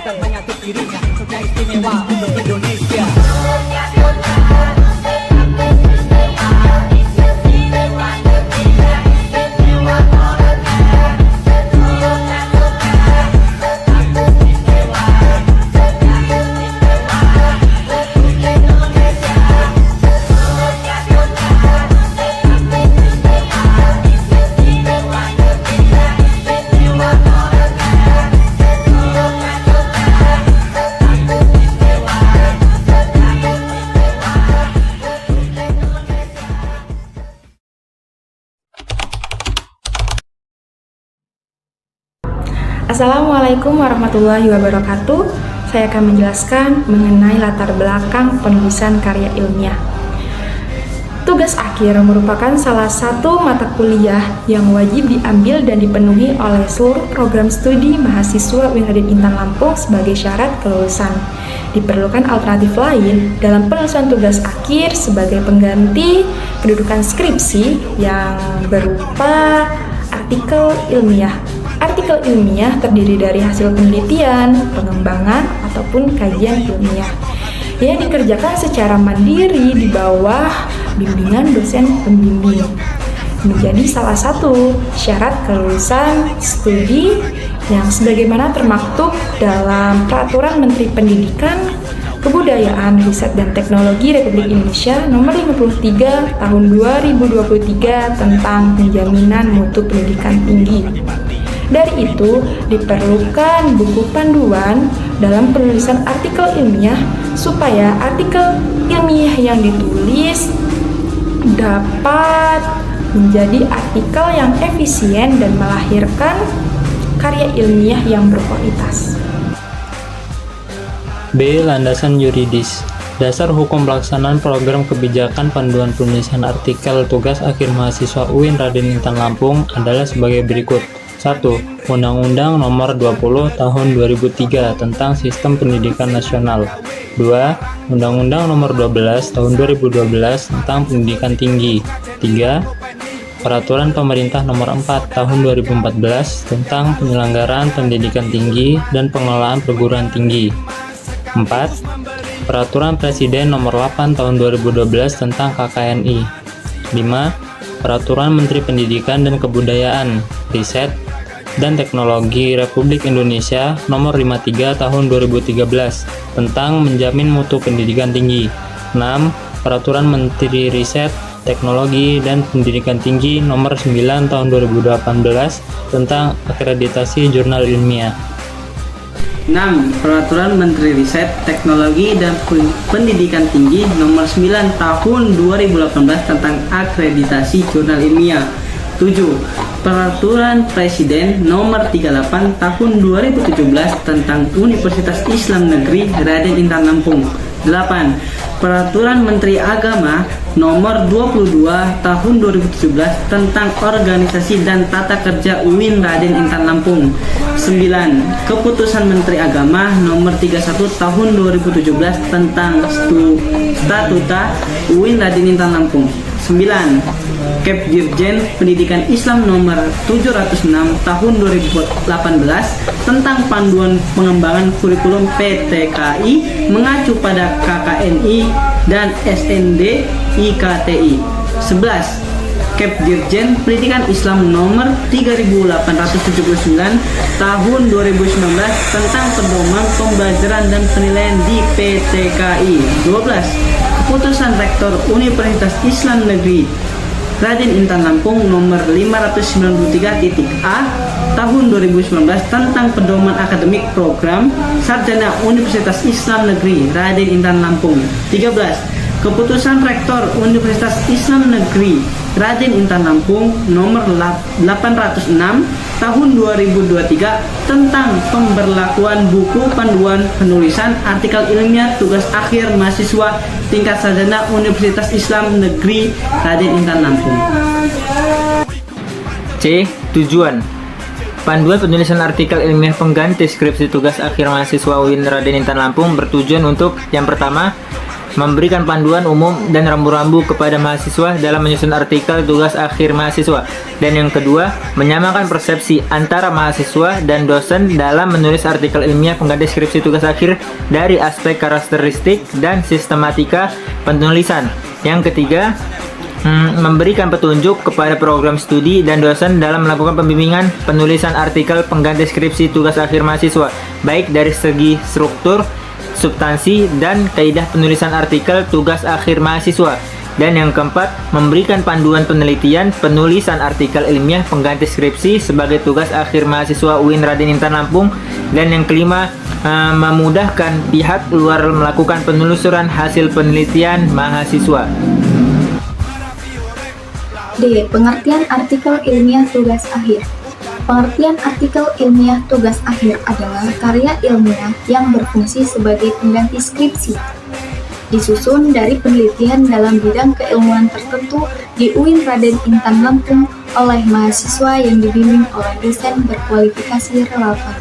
bukan hanya untuk dirinya, untuknya istimewa untuk Indonesia. Assalamualaikum warahmatullahi wabarakatuh. Saya akan menjelaskan mengenai latar belakang penulisan karya ilmiah. Tugas akhir merupakan salah satu mata kuliah yang wajib diambil dan dipenuhi oleh seluruh program studi mahasiswa UIN Raden Intan Lampung sebagai syarat kelulusan. Diperlukan alternatif lain dalam penulisan tugas akhir sebagai pengganti kedudukan skripsi yang berupa artikel ilmiah. Artikel ilmiah terdiri dari hasil penelitian, pengembangan, ataupun kajian ilmiah yang dikerjakan secara mandiri di bawah bimbingan dosen pembimbing. Menjadi salah satu syarat kelulusan studi yang sebagaimana termaktub dalam Peraturan Menteri Pendidikan, Kebudayaan, Riset dan Teknologi Republik Indonesia Nomor 53 Tahun 2023 tentang penjaminan mutu pendidikan tinggi. Dari itu, diperlukan buku panduan dalam penulisan artikel ilmiah supaya artikel ilmiah yang ditulis dapat menjadi artikel yang efisien dan melahirkan karya ilmiah yang berkualitas. B. Landasan yuridis. Dasar hukum pelaksanaan program kebijakan panduan penulisan artikel tugas akhir mahasiswa UIN Raden Intan Lampung adalah sebagai berikut. 1. Undang-Undang Nomor 20 Tahun 2003 tentang Sistem Pendidikan Nasional. 2. Undang-Undang Nomor 12 Tahun 2012 tentang Pendidikan Tinggi. 3. Peraturan Pemerintah Nomor 4 Tahun 2014 tentang penyelenggaraan pendidikan tinggi dan pengelolaan perguruan tinggi. 4. Peraturan Presiden Nomor 8 Tahun 2012 tentang KKNI. 5. Peraturan Menteri Pendidikan dan Kebudayaan, Riset dan Teknologi Republik Indonesia Nomor 53 Tahun 2013 tentang menjamin mutu pendidikan tinggi. 6. Peraturan Menteri Riset, Teknologi dan Pendidikan Tinggi Nomor 9 Tahun 2018 tentang akreditasi jurnal ilmiah. 6. Peraturan Menteri Riset, Teknologi dan Pendidikan Tinggi Nomor 9 Tahun 2018 tentang akreditasi jurnal ilmiah. 7. Peraturan Presiden Nomor 38 Tahun 2017 tentang Universitas Islam Negeri Raden Intan Lampung. 8. Peraturan Menteri Agama Nomor 22 Tahun 2017 tentang Organisasi dan Tata Kerja UIN Raden Intan Lampung. 9. Keputusan Menteri Agama Nomor 31 Tahun 2017 tentang Statuta UIN Raden Intan Lampung. 9. Kepdirjen Pendidikan Islam Nomor 706 Tahun 2018 tentang panduan pengembangan kurikulum PTKI mengacu pada KKNI dan SND IKTI. 11. Kepdirjen Pendidikan Islam Nomor 3879 Tahun 2019 tentang pedoman pembelajaran dan penilaian di PTKI. 12. Keputusan Rektor Universitas Islam Negeri Raden Intan Lampung Nomor 593.A Tahun 2019 tentang pedoman akademik program Sarjana Universitas Islam Negeri Raden Intan Lampung. 13. Keputusan Rektor Universitas Islam Negeri Raden Intan Lampung Nomor 806 Tahun 2023 tentang pemberlakuan buku panduan penulisan artikel ilmiah tugas akhir mahasiswa tingkat sarjana Universitas Islam Negeri Raden Intan Lampung. C. Tujuan. Panduan penulisan artikel ilmiah pengganti skripsi tugas akhir mahasiswa UIN Raden Intan Lampung bertujuan untuk yang pertama, memberikan panduan umum dan rambu-rambu kepada mahasiswa dalam menyusun artikel tugas akhir mahasiswa. Dan yang kedua, menyamakan persepsi antara mahasiswa dan dosen dalam menulis artikel ilmiah pengganti skripsi tugas akhir dari aspek karakteristik dan sistematika penulisan. Yang ketiga, memberikan petunjuk kepada program studi dan dosen dalam melakukan pembimbingan penulisan artikel pengganti skripsi tugas akhir mahasiswa, baik dari segi struktur, substansi, dan kaidah penulisan artikel tugas akhir mahasiswa. Dan yang keempat, memberikan panduan penelitian penulisan artikel ilmiah pengganti skripsi sebagai tugas akhir mahasiswa UIN Raden Intan Lampung. Dan yang kelima, memudahkan pihak luar melakukan penelusuran hasil penelitian mahasiswa. D. Pengertian artikel ilmiah tugas akhir. Pengertian artikel ilmiah tugas akhir adalah karya ilmiah yang berfungsi sebagai pengganti skripsi, disusun dari penelitian dalam bidang keilmuan tertentu di UIN Raden Intan Lampung oleh mahasiswa yang dibimbing oleh dosen berkualifikasi relevan.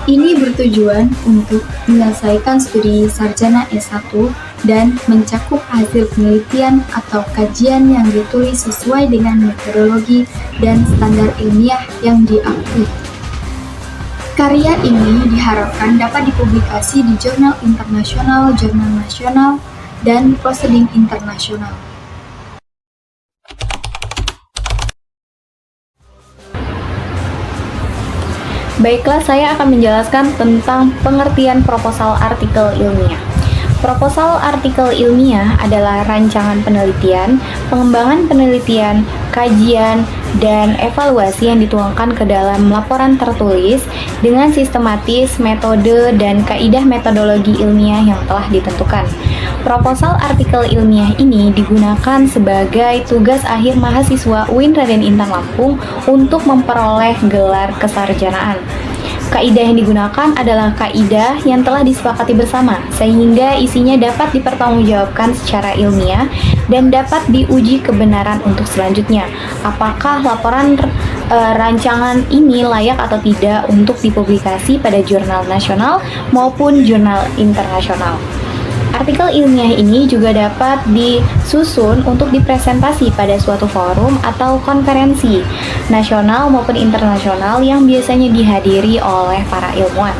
Ini bertujuan untuk menyelesaikan studi sarjana S1 dan mencakup hasil penelitian atau kajian yang ditulis sesuai dengan metodologi dan standar ilmiah yang diakui. Karya ini diharapkan dapat dipublikasi di jurnal internasional, jurnal nasional, dan proceeding internasional. Baiklah, saya akan menjelaskan tentang pengertian proposal artikel ilmiah. Proposal artikel ilmiah adalah rancangan penelitian, pengembangan penelitian, kajian, dan evaluasi yang dituangkan ke dalam laporan tertulis dengan sistematis, metode, dan kaidah metodologi ilmiah yang telah ditentukan. Proposal artikel ilmiah ini digunakan sebagai tugas akhir mahasiswa UIN Raden Intan Lampung untuk memperoleh gelar kesarjanaan. Kaidah yang digunakan adalah kaidah yang telah disepakati bersama, sehingga isinya dapat dipertanggungjawabkan secara ilmiah dan dapat diuji kebenaran untuk selanjutnya. Apakah laporan rancangan ini layak atau tidak untuk dipublikasi pada jurnal nasional maupun jurnal internasional. Artikel ilmiah ini juga dapat disusun untuk dipresentasi pada suatu forum atau konferensi nasional maupun internasional yang biasanya dihadiri oleh para ilmuwan.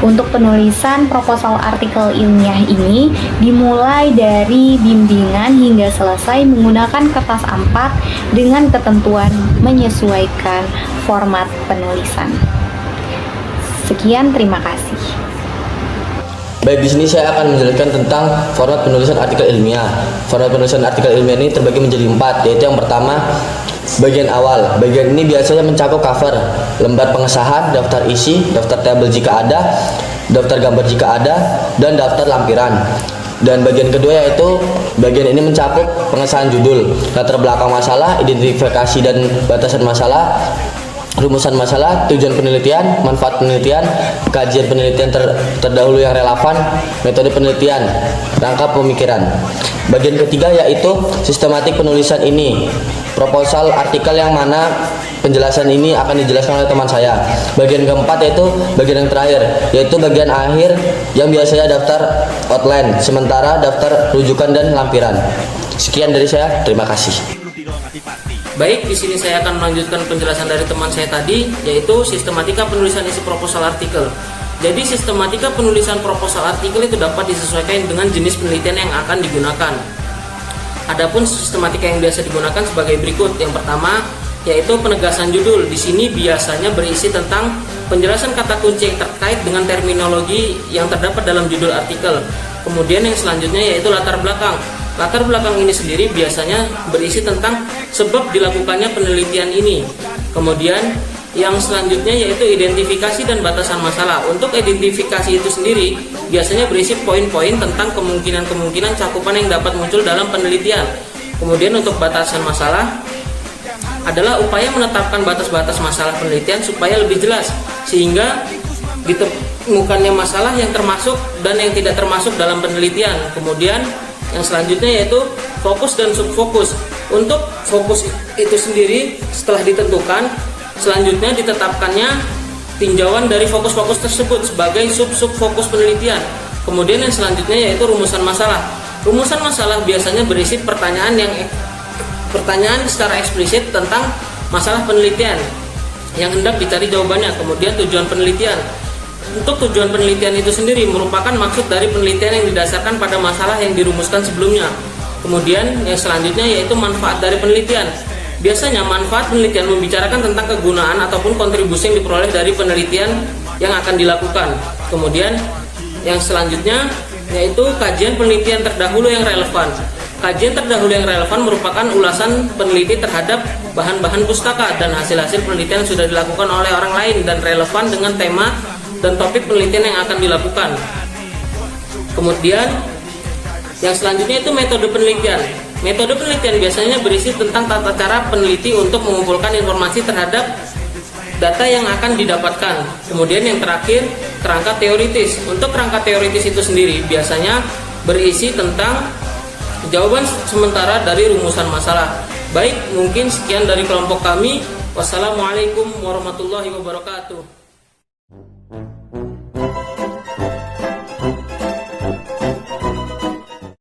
Untuk penulisan proposal artikel ilmiah ini dimulai dari bimbingan hingga selesai menggunakan kertas A4 dengan ketentuan menyesuaikan format penulisan. Sekian, terima kasih. Baik, di sini saya akan menjelaskan tentang format penulisan artikel ilmiah. Format penulisan artikel ilmiah ini terbagi menjadi 4, yaitu yang pertama, bagian awal. Bagian ini biasanya mencakup cover, lembar pengesahan, daftar isi, daftar tabel jika ada, daftar gambar jika ada, dan daftar lampiran. Dan bagian kedua yaitu bagian ini mencakup pengesahan judul, latar belakang masalah, identifikasi dan batasan masalah, rumusan masalah, tujuan penelitian, manfaat penelitian, kajian penelitian terdahulu yang relevan, metode penelitian, rangka pemikiran. Bagian ketiga yaitu sistematik penulisan ini, proposal artikel yang mana penjelasan ini akan dijelaskan oleh teman saya. Bagian keempat yaitu bagian yang terakhir, yaitu bagian akhir yang biasanya daftar outline, sementara daftar rujukan dan lampiran. Sekian dari saya, terima kasih. Baik, di sini saya akan melanjutkan penjelasan dari teman saya tadi, yaitu sistematika penulisan isi proposal artikel. Jadi sistematika penulisan proposal artikel itu dapat disesuaikan dengan jenis penelitian yang akan digunakan. Adapun sistematika yang biasa digunakan sebagai berikut. Yang pertama yaitu penegasan judul. Di sini biasanya berisi tentang penjelasan kata kunci yang terkait dengan terminologi yang terdapat dalam judul artikel. Kemudian yang selanjutnya yaitu latar belakang. Latar belakang ini sendiri biasanya berisi tentang sebab dilakukannya penelitian ini. Kemudian yang selanjutnya yaitu identifikasi dan batasan masalah. Untuk identifikasi itu sendiri biasanya berisi poin-poin tentang kemungkinan-kemungkinan cakupan yang dapat muncul dalam penelitian. Kemudian untuk batasan masalah adalah upaya menetapkan batas-batas masalah penelitian supaya lebih jelas, sehingga ditemukannya masalah yang termasuk dan yang tidak termasuk dalam penelitian. Kemudian yang selanjutnya yaitu fokus dan subfokus. Untuk fokus itu sendiri setelah ditentukan, selanjutnya ditetapkannya tinjauan dari fokus-fokus tersebut sebagai sub-subfokus penelitian. Kemudian yang selanjutnya yaitu rumusan masalah. Rumusan masalah biasanya berisi pertanyaan secara eksplisit tentang masalah penelitian yang hendak dicari jawabannya. Kemudian tujuan penelitian. Untuk tujuan penelitian itu sendiri merupakan maksud dari penelitian yang didasarkan pada masalah yang dirumuskan sebelumnya. Kemudian yang selanjutnya yaitu manfaat dari penelitian. Biasanya manfaat penelitian membicarakan tentang kegunaan ataupun kontribusi yang diperoleh dari penelitian yang akan dilakukan. Kemudian yang selanjutnya yaitu kajian penelitian terdahulu yang relevan. Kajian terdahulu yang relevan merupakan ulasan peneliti terhadap bahan-bahan pustaka dan hasil-hasil penelitian yang sudah dilakukan oleh orang lain dan relevan dengan tema dan topik penelitian yang akan dilakukan. Kemudian yang selanjutnya itu metode penelitian. Metode penelitian biasanya berisi tentang tata cara peneliti untuk mengumpulkan informasi terhadap data yang akan didapatkan. Kemudian yang terakhir, kerangka teoritis. Untuk kerangka teoritis itu sendiri biasanya berisi tentang jawaban sementara dari rumusan masalah. Baik, mungkin sekian dari kelompok kami. Wassalamualaikum warahmatullahi wabarakatuh.